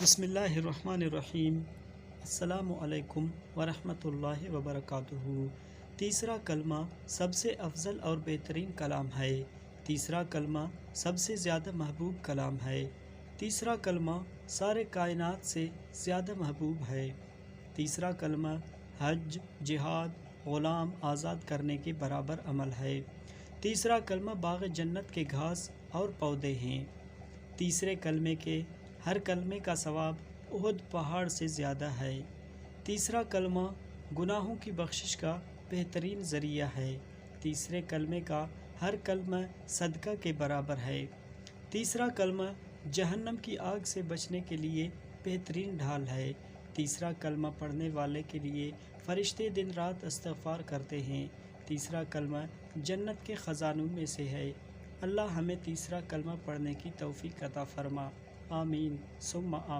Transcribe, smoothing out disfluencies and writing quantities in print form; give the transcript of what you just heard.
بسم اللہ الرحمن الرحیم۔ السلام علیکم ورحمۃ اللہ وبرکاتہ۔ تیسرا کلمہ سب سے افضل اور بہترین کلام ہے۔ تیسرا کلمہ سب سے زیادہ محبوب کلام ہے۔ تیسرا کلمہ سارے کائنات سے زیادہ محبوب ہے۔ تیسرا کلمہ حج، جہاد، غلام آزاد کرنے کے برابر عمل ہے۔ تیسرا کلمہ باغ جنت کے گھاس اور پودے ہیں۔ تیسرے کلمے کے ہر کلمے کا ثواب احد پہاڑ سے زیادہ ہے۔ تیسرا کلمہ گناہوں کی بخشش کا بہترین ذریعہ ہے۔ تیسرے کلمے کا ہر کلمہ صدقہ کے برابر ہے۔ تیسرا کلمہ جہنم کی آگ سے بچنے کے لیے بہترین ڈھال ہے۔ تیسرا کلمہ پڑھنے والے کے لیے فرشتے دن رات استغفار کرتے ہیں۔ تیسرا کلمہ جنت کے خزانوں میں سے ہے۔ اللہ ہمیں تیسرا کلمہ پڑھنے کی توفیق عطا فرما، آمین ثم آمین۔